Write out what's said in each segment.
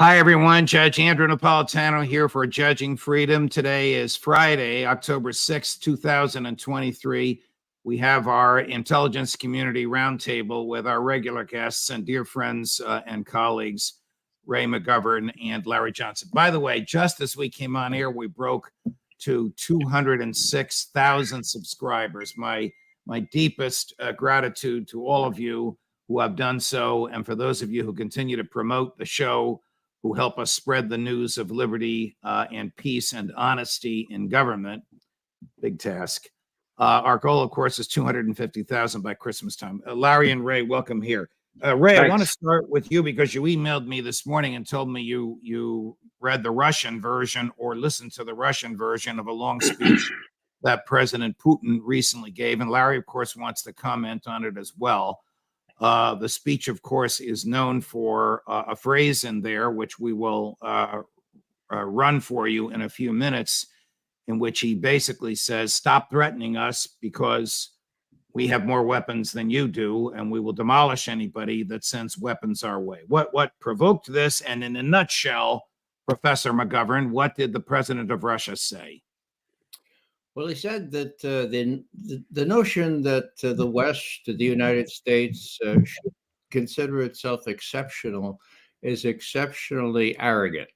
Hi, everyone. Judge Andrew Napolitano here for Judging Freedom. Today is Friday, October 6th, 2023. We have our intelligence community roundtable with our regular guests and dear friends and colleagues, Ray McGovern and Larry Johnson. By the way, just as we came on air, we broke to 206,000 subscribers. My deepest gratitude to all of you who have done so, and for those of you who continue to promote the show, who help us spread the news of liberty and peace and honesty in government. Big task. Our goal, of course, is 250,000 by Christmas time. Larry and Ray, welcome here. Ray, Thanks. I want to start with you because you emailed me this morning and told me you read the Russian version or listened to the Russian version of a long speech that President Putin recently gave. And Larry, of course, wants to comment on it as well. The speech, of course, is known for a phrase in there, which we will run for you in a few minutes, in which he basically says, stop threatening us because we have more weapons than you do, and we will demolish anybody that sends weapons our way. What provoked this? And in a nutshell, Professor McGovern, what did the president of Russia say? Well, he said that the notion that the West, the United States, should consider itself exceptional is exceptionally arrogant.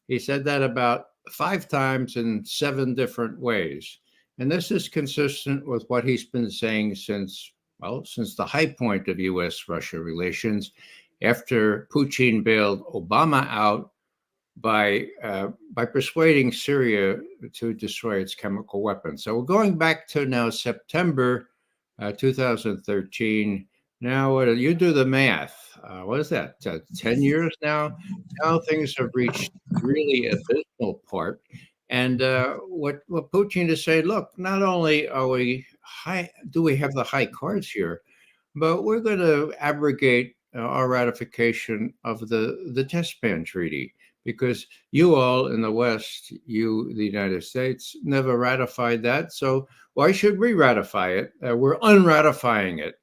He said that about 5 times in 7 different ways. And this is consistent with what he's been saying since the high point of U.S.-Russia relations, after Putin bailed Obama out by persuading Syria to destroy its chemical weapons. So we're going back to now September 2013. Now, you do the math. What is that? 10 years now? Now things have reached really abysmal part. And what Putin is saying, look, not only are do we have the high cards here, but we're going to abrogate our ratification of the test ban treaty. Because you all in the West, the United States, never ratified that. So why should we ratify it? We're unratifying it.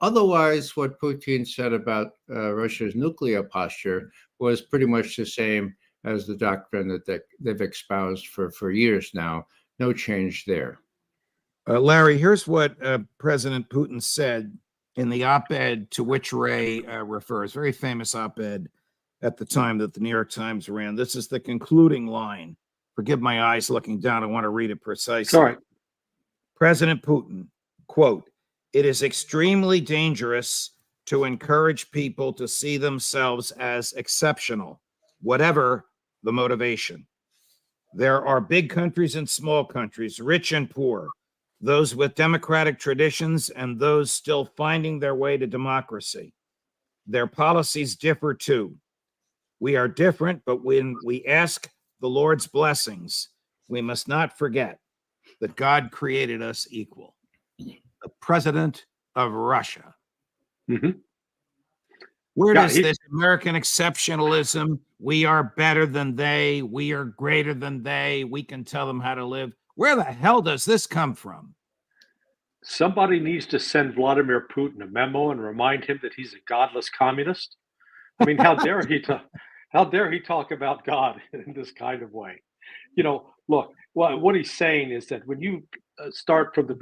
Otherwise, what Putin said about Russia's nuclear posture was pretty much the same as the doctrine that they've espoused for years now. No change there. Larry, here's what President Putin said in the op-ed to which Ray refers. Very famous op-ed at the time that the New York Times ran. This is the concluding line. Forgive my eyes looking down. I want to read it precisely. All right. President Putin, quote, "It is extremely dangerous to encourage people to see themselves as exceptional, whatever the motivation. There are big countries and small countries, rich and poor, those with democratic traditions and those still finding their way to democracy. Their policies differ too. We are different, but when we ask the Lord's blessings, we must not forget that God created us equal." The president of Russia. Mm-hmm. Where does this American exceptionalism, we are better than they, we are greater than they, we can tell them how to live, where the hell does this come from? Somebody needs to send Vladimir Putin a memo and remind him that he's a godless communist. I mean, how dare he talk about God in this kind of way? Look, what he's saying is that when you start from the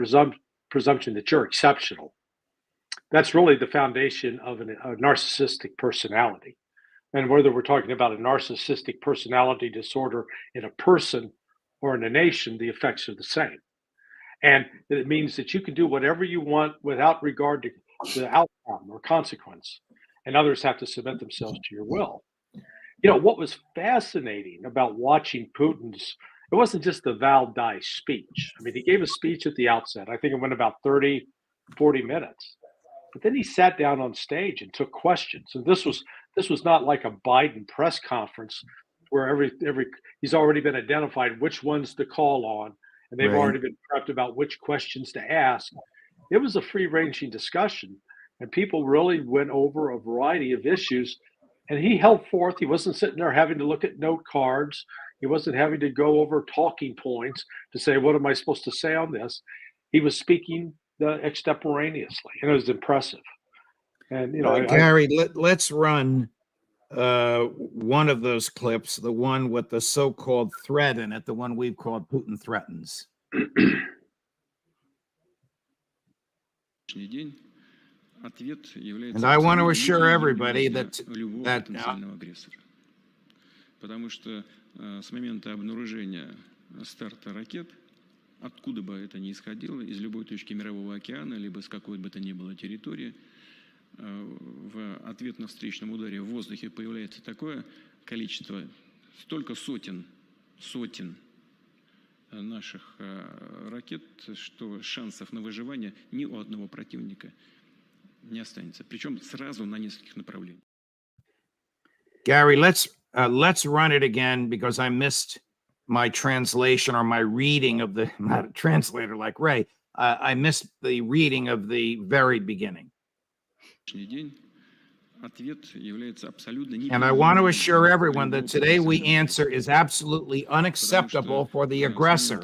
presumption that you're exceptional, that's really the foundation of a narcissistic personality. And whether we're talking about a narcissistic personality disorder in a person or in a nation, the effects are the same. And it means that you can do whatever you want without regard to the outcome or consequence, and others have to submit themselves to your will. What was fascinating about watching Putin's, it wasn't just the Val d'Is speech. I mean, he gave a speech at the outset. I think it went about 30, 40 minutes. But then he sat down on stage and took questions. And this was not like a Biden press conference where he's already been identified which ones to call on, and they've already been prepped about which questions to ask. It was a free-ranging discussion, and people really went over a variety of issues. And he held forth. He wasn't sitting there having to look at note cards. He wasn't having to go over talking points to say, what am I supposed to say on this? He was speaking extemporaneously, and it was impressive. And Gary, let's run one of those clips, the one with the so-called threat in it, the one we've called Putin Threatens. And I want to assure everybody that Потому что с момента обнаружения старта ракет, откуда бы это ни исходило, из любой точки Мирового океана, либо с какой бы то ни было территории, в ответно-встречном ударе в воздухе появляется такое количество, столько сотен наших ракет, что шансов на выживание ни у одного противника не останется. Причем сразу на нескольких направлениях. Gary, let's run it again because I missed my translation or my reading of the, I'm not a translator like Ray. I missed the reading of the very beginning. And I want to assure everyone that today we answer is absolutely unacceptable for the aggressor,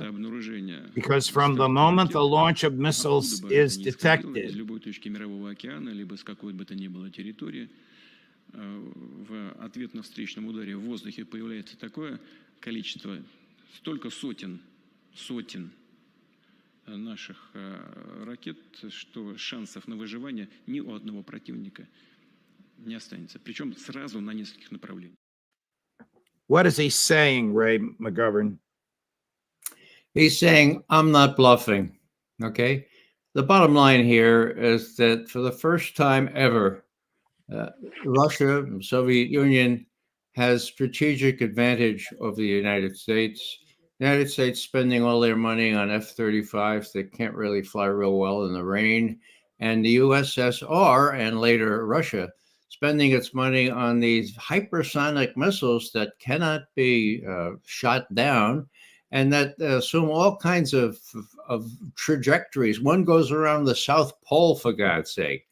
because from the moment the launch of missiles is detected, в ответно-встречном ударе в воздухе появляется такое количество, столько сотен наших ракет, что шансов на выживание ни у одного противника не останется. Причем сразу на нескольких направлениях. What is he saying, Ray McGovern? He's saying, I'm not bluffing, okay? The bottom line here is that for the first time ever, Russia, the Soviet Union, has strategic advantage over the United States. The United States spending all their money on F-35s that can't really fly real well in the rain. And the USSR, and later Russia, spending its money on these hypersonic missiles that cannot be shot down and that assume all kinds of trajectories. One goes around the South Pole, for God's sake.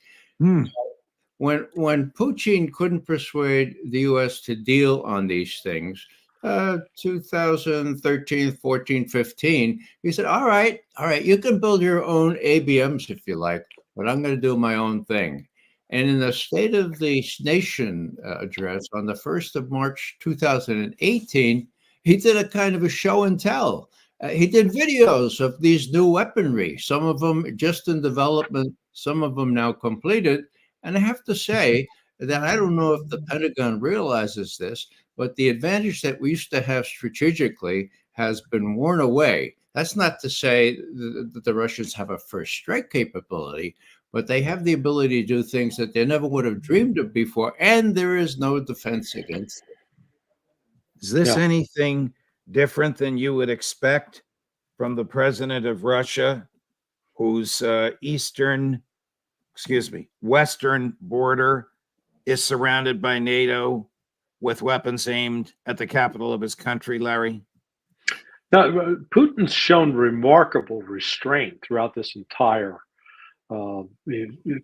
When Putin couldn't persuade the U.S. to deal on these things, 2013, 14, 15, he said, all right, you can build your own ABMs if you like, but I'm going to do my own thing. And in the State of the Nation address on the 1st of March, 2018, he did a kind of a show and tell. He did videos of these new weaponry, some of them just in development, some of them now completed. And I have to say that I don't know if the Pentagon realizes this, but the advantage that we used to have strategically has been worn away. That's not to say that the Russians have a first strike capability, but they have the ability to do things that they never would have dreamed of before, and there is no defense against it. Is this anything different than you would expect from the president of Russia, whose western border is surrounded by NATO with weapons aimed at the capital of his country, Larry? Now, Putin's shown remarkable restraint throughout this entire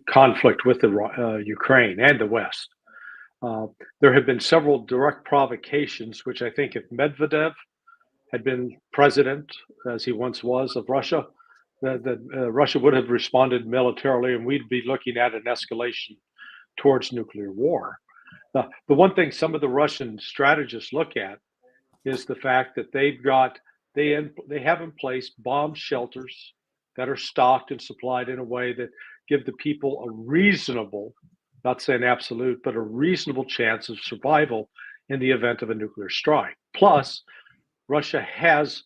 conflict with the Ukraine and the West. There have been several direct provocations, which I think if Medvedev had been president, as he once was, of Russia, that Russia would have responded militarily, and we'd be looking at an escalation towards nuclear war. The one thing some of the Russian strategists look at is the fact that they have in place bomb shelters that are stocked and supplied in a way that give the people a reasonable, not saying absolute, but a reasonable chance of survival in the event of a nuclear strike. Plus, Russia has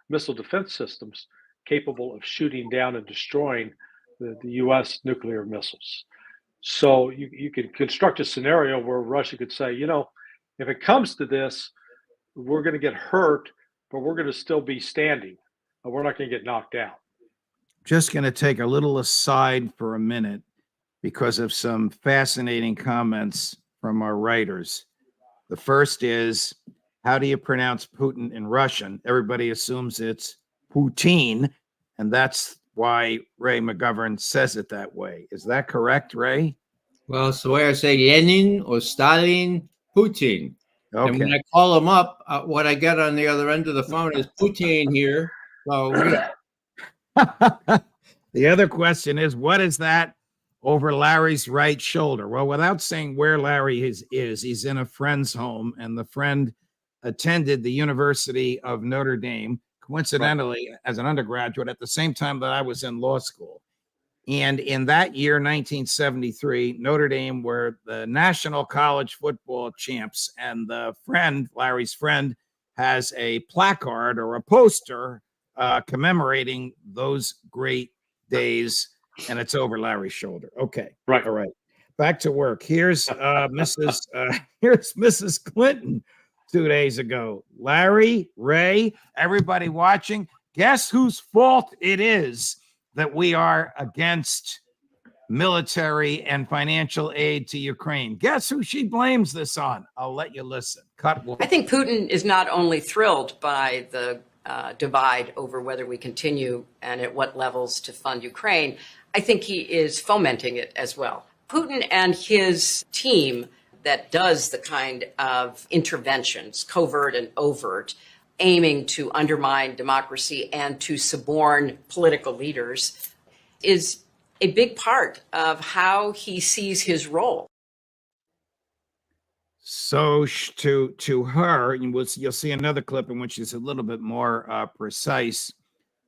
missile defense systems capable of shooting down and destroying the U.S. nuclear missiles. So you can construct a scenario where Russia could say, if it comes to this, we're going to get hurt, but we're going to still be standing. We're not going to get knocked out. Just going to take a little aside for a minute because of some fascinating comments from our writers. The first is, how do you pronounce Putin in Russian? Everybody assumes it's Putin, and that's why Ray McGovern says it that way. Is that correct, Ray? Well, it's the way I say Lenin or Stalin, Putin. Okay. And when I call him up, what I get on the other end of the phone is Putin here. So the other question is, what is that over Larry's right shoulder. Well, without saying where Larry is, he's in a friend's home, and the friend attended the University of Notre Dame, coincidentally, as an undergraduate at the same time that I was in law school. And in that year, 1973, Notre Dame were the national college football champs. And the friend, Larry's friend, has a placard or a poster commemorating those great days, and it's over Larry's shoulder. Okay. Right. All right. Back to work. Here's here's Mrs. Clinton 2 days ago. Larry, Ray, everybody watching, guess whose fault it is that we are against military and financial aid to Ukraine? Guess who she blames this on? I'll let you listen. I think Putin is not only thrilled by the divide over whether we continue and at what levels to fund Ukraine, I think he is fomenting it as well. Putin and his team that does the kind of interventions, covert and overt, aiming to undermine democracy and to suborn political leaders, is a big part of how he sees his role. So to her, you'll see another clip in which she's a little bit more precise.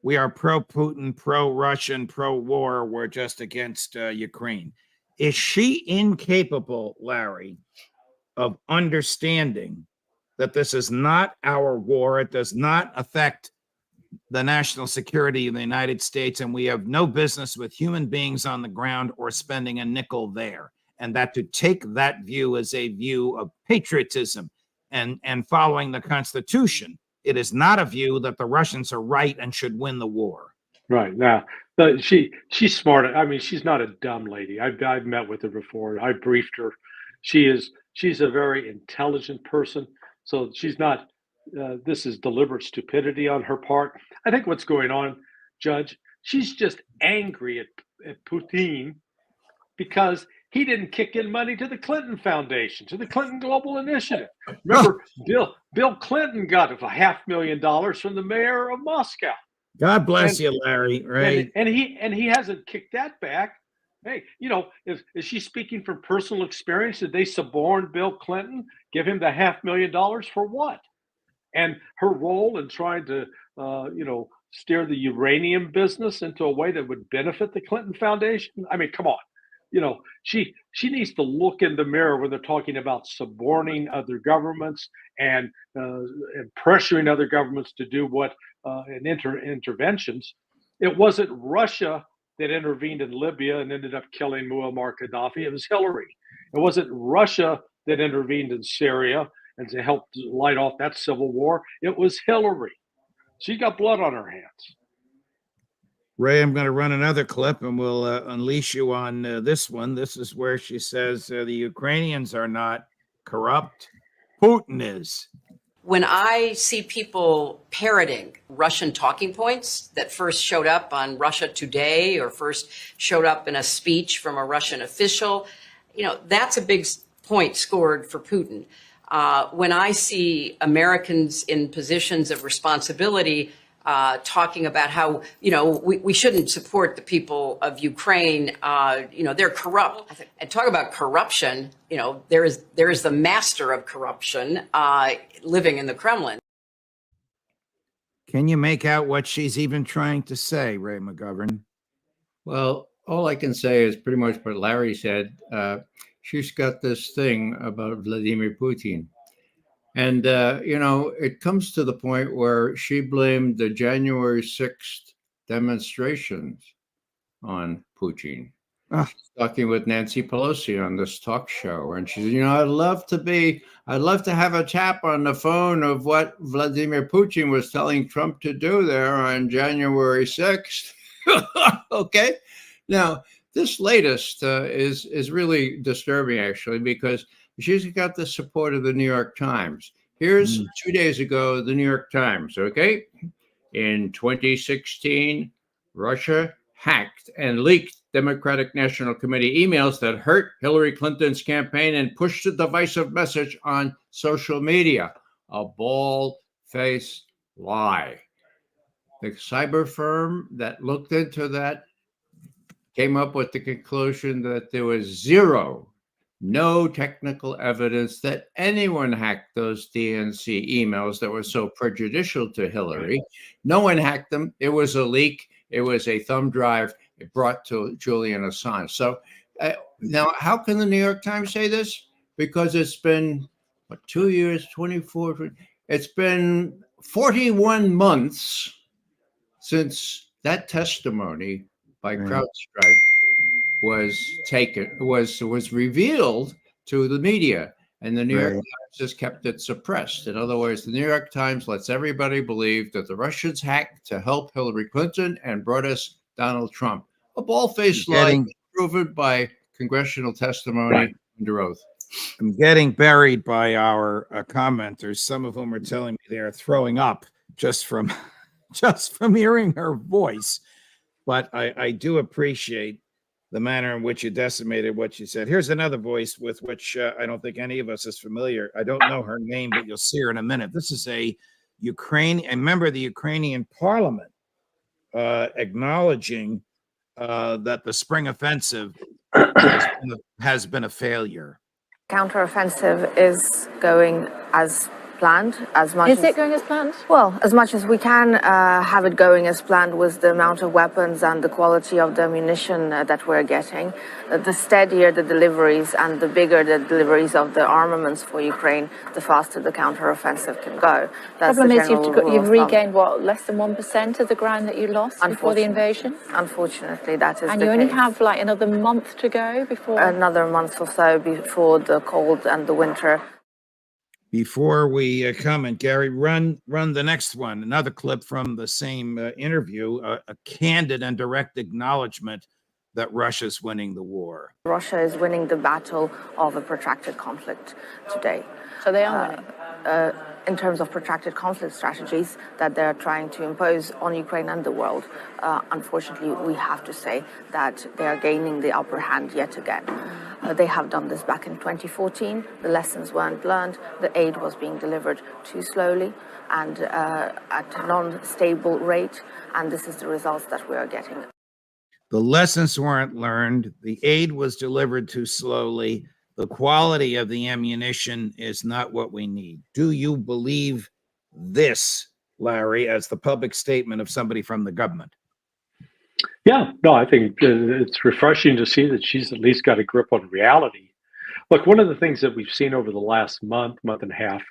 We are pro-Putin, pro-Russian, pro-war. We're just against Ukraine. Is she incapable, Larry, of understanding that this is not our war? It does not affect the national security of the United States, and we have no business with human beings on the ground or spending a nickel there. And that to take that view as a view of patriotism and following the Constitution, it is not a view that the Russians are right and should win the war. Right. Now, she's smart. I mean, she's not a dumb lady. I've met with her before. I briefed her. She's a very intelligent person. So she's not. This is deliberate stupidity on her part. I think what's going on, Judge, she's just angry at Putin because he didn't kick in money to the Clinton Foundation, to the Clinton Global Initiative. Remember, Bill Clinton got $500,000 from the mayor of Moscow. God bless you, Larry. Right? And he hasn't kicked that back. Hey, is she speaking from personal experience? Did they suborn Bill Clinton, give him the $500,000 for what? And her role in trying to, steer the uranium business into a way that would benefit the Clinton Foundation. I mean, come on. She needs to look in the mirror when they're talking about suborning other governments and pressuring other governments to do what interventions. It wasn't Russia that intervened in Libya and ended up killing Muammar Gaddafi. It was Hillary. It wasn't Russia that intervened in Syria and to help light off that civil war. It was Hillary. She got blood on her hands. Ray, I'm going to run another clip and we'll unleash you on this one. This is where she says the Ukrainians are not corrupt. Putin is. When I see people parroting Russian talking points that first showed up on Russia Today or first showed up in a speech from a Russian official, that's a big point scored for Putin. When I see Americans in positions of responsibility talking about how, we shouldn't support the people of Ukraine, they're corrupt. And talk about corruption, there is the master of corruption living in the Kremlin. Can you make out what she's even trying to say, Ray McGovern? Well, all I can say is pretty much what Larry said. She's got this thing about Vladimir Putin. And, it comes to the point where she blamed the January 6th demonstrations on Putin. Talking with Nancy Pelosi on this talk show. And she said, I'd love to have a tap on the phone of what Vladimir Putin was telling Trump to do there on January 6th. Okay. Now, this latest is really disturbing, actually, because she's got the support of the New York Times. Here's 2 days ago, the New York Times, okay? In 2016, Russia hacked and leaked Democratic National Committee emails that hurt Hillary Clinton's campaign and pushed a divisive message on social media. A bald-faced lie. The cyber firm that looked into that came up with the conclusion that there was no technical evidence that anyone hacked those DNC emails that were so prejudicial to Hillary. No one hacked them. It was a leak. It was a thumb drive it brought to Julian Assange. So now, how can the New York Times say this? Because it's been, 2 years, 24, it's been 41 months since that testimony by CrowdStrike was revealed to the media, and the New York Times just kept it suppressed. In other words, the New York Times lets everybody believe that the Russians hacked to help Hillary Clinton and brought us Donald Trump. A bald-faced lie proven by congressional testimony under oath. I'm getting buried by our commenters, some of whom are telling me they are throwing up just from hearing her voice. But I do appreciate the manner in which you decimated what you said. Here's another voice with which I don't think any of us is familiar. I don't know her name, but you'll see her in a minute. This is a member of the Ukrainian parliament acknowledging that the spring offensive has been a failure. Counteroffensive is going as planned. Is it going as planned? Well, as much as we can have it going as planned with the amount of weapons and the quality of the ammunition that we're getting. The steadier the deliveries and the bigger the deliveries of the armaments for Ukraine, the faster the counteroffensive can go. That's Problem the is general you've rule of regained, what, less than 1% of the ground that you lost before the invasion? Unfortunately, that is and the you only case. have like another month to go before... Another month or so before the cold and the winter. Before we comment, Gary, run the next one. Another clip from the same interview, a candid and direct acknowledgement that Russia's winning the war. Russia is winning the battle of a protracted conflict today. So they are winning? In terms of protracted conflict strategies that they're trying to impose on Ukraine and the world, unfortunately, we have to say that they are gaining the upper hand yet again. They have done this back in 2014. The lessons weren't learned. The aid was being delivered too slowly and at a non-stable rate. And this is the results that we are getting. The lessons weren't learned. The aid was delivered too slowly. The quality of the ammunition is not what we need. Do you believe this, Larry, as the public statement of somebody from the government? Yeah, no, I think it's refreshing to see that she's at least got a grip on reality. Look, one of the things that we've seen over the last month and a half,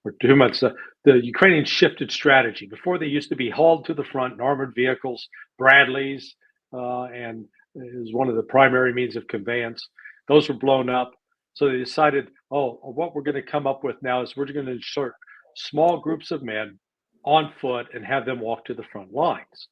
or 2 months, the Ukrainians shifted strategy. Before, they used to be hauled to the front in armored vehicles, Bradleys, and it was one of the primary means of conveyance. Those were blown up. So they decided, what we're going to come up with now is we're going to insert small groups of men on foot and have them walk to the front lines.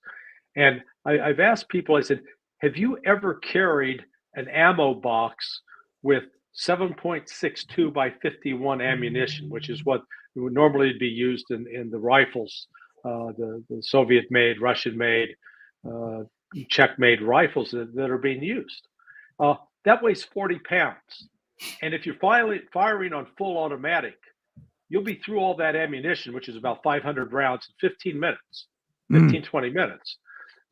And I've asked people, I said, have you ever carried an ammo box with 7.62 by 51 ammunition, which is what would normally be used in the rifles, the Soviet-made, Russian-made, Czech-made rifles that are being used? That weighs 40 pounds. And if you're firing on full automatic, you'll be through all that ammunition, which is about 500 rounds in 15 minutes, 20 minutes.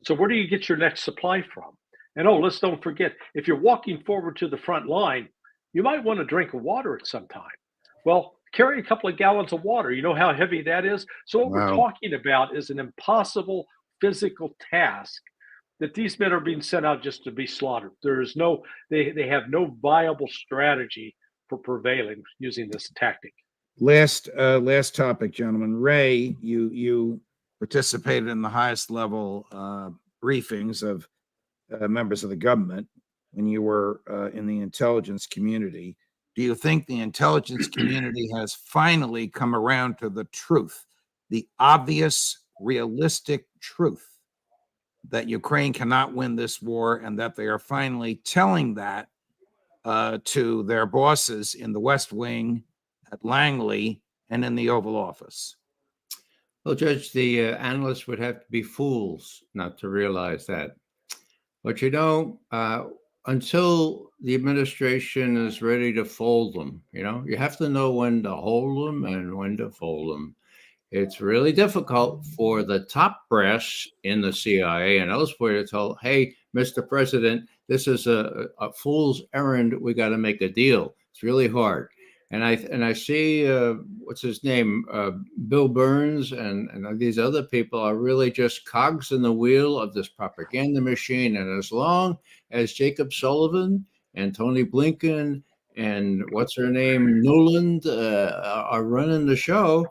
So where do you get your next supply from? And let's don't forget, if you're walking forward to the front line, you might want a drink of water at some time. Well, carry a couple of gallons of water. You know how heavy that is? So what we're talking about is an impossible physical task that these men are being sent out just to be slaughtered. There's they have no viable strategy for prevailing using this tactic. Last topic, gentlemen. Ray, you participated in the highest level briefings of members of the government when you were in the intelligence community. Do you think the intelligence community has finally come around to the truth, the obvious, realistic truth that Ukraine cannot win this war, and that they are finally telling that to their bosses in the West Wing, at Langley, and in the Oval Office? Well, Judge, the analysts would have to be fools not to realize that. But until the administration is ready to fold them, you have to know when to hold them and when to fold them. It's really difficult for the top brass in the CIA and elsewhere to tell, hey, Mr. President, this is a fool's errand. We got to make a deal. It's really hard. And I see what's his name, Bill Burns, and these other people are really just cogs in the wheel of this propaganda machine. And as long as Jacob Sullivan and Tony Blinken and what's her name, Newland, are running the show,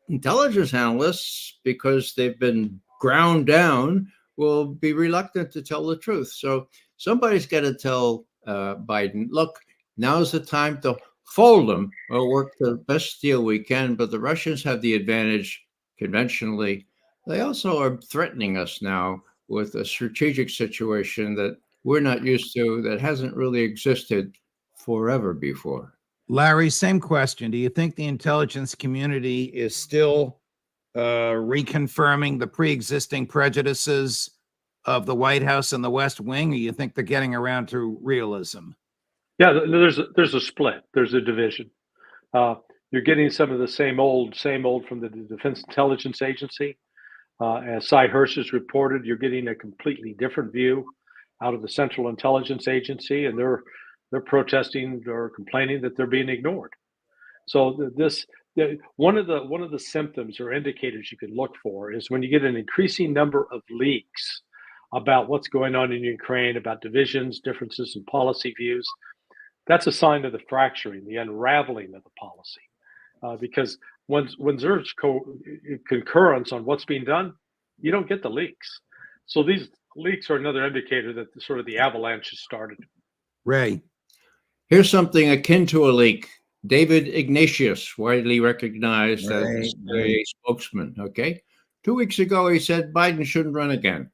intelligence analysts, because they've been ground down, will be reluctant to tell the truth. So somebody's got to tell Biden, look, now's the time to fold them. We'll work the best deal we can, but the Russians have the advantage conventionally. They also are threatening us now with a strategic situation that we're not used to, that hasn't really existed forever before. Larry, same question. Do you think the intelligence community is still reconfirming the pre-existing prejudices of the White House and the West Wing, or you think they're getting around to realism? Yeah, there's a split. There's a division. You're getting some of the same old from the Defense Intelligence Agency. As Cy Hirsch has reported, you're getting a completely different view out of the Central Intelligence Agency, and they're protesting or complaining that they're being ignored. So one of the symptoms or indicators you can look for is when you get an increasing number of leaks about what's going on in Ukraine, about divisions, differences in policy views. That's a sign of the fracturing, the unraveling of the policy. Because when there's concurrence on what's being done, you don't get the leaks. So these leaks are another indicator that sort of the avalanche has started. Ray. Here's something akin to a leak. David Ignatius, widely recognized as a CIA spokesman. Okay. 2 weeks ago, he said Biden shouldn't run again.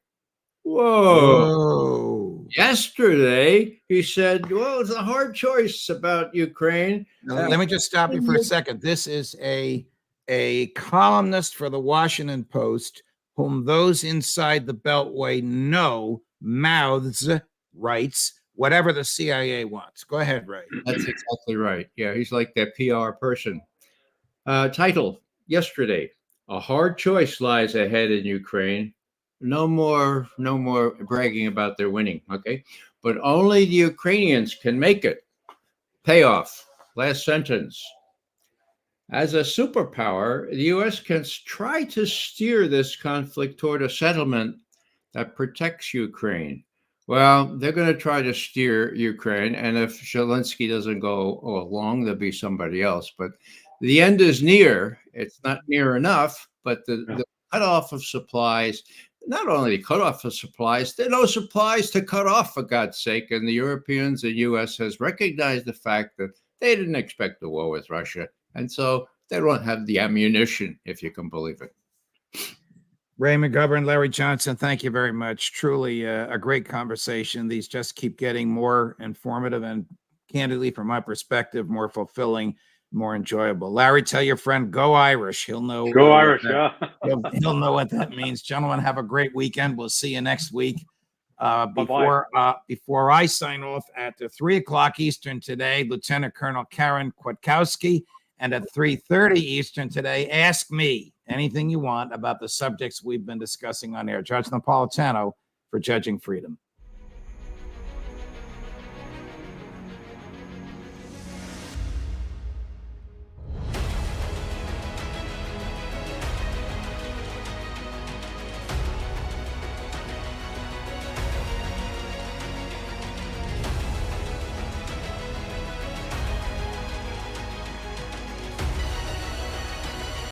Whoa. Yesterday, he said, well, it's a hard choice about Ukraine. Now, let me just stop you for a second. This is a columnist for the Washington Post whom those inside the Beltway know mouths writes whatever the CIA wants. Go ahead, Ray. That's exactly right. Yeah, he's like that PR person. Title, yesterday, a hard choice lies ahead in Ukraine. No more bragging about their winning, okay? But only the Ukrainians can make it. Payoff, last sentence. As a superpower, the U.S. can try to steer this conflict toward a settlement that protects Ukraine. Well, they're going to try to steer Ukraine, and if Zelensky doesn't go along, there'll be somebody else. But the end is near. It's not near enough, but the cutoff of supplies, not only the cutoff of supplies, there are no supplies to cut off, for God's sake. And the Europeans and U.S. has recognized the fact that they didn't expect a war with Russia. And so they don't have the ammunition, if you can believe it. Ray McGovern, Larry Johnson, thank you very much. Truly a great conversation. These just keep getting more informative and, candidly, from my perspective, more fulfilling, more enjoyable. Larry, tell your friend, go Irish. He'll know. Go Irish, yeah. He'll know what that means. Gentlemen, have a great weekend. We'll see you next week. Before I sign off at 3 o'clock Eastern today, Lieutenant Colonel Karen Kwiatkowski, and at 3:30 Eastern today, ask me anything you want about the subjects we've been discussing on air. Judge Napolitano for Judging Freedom.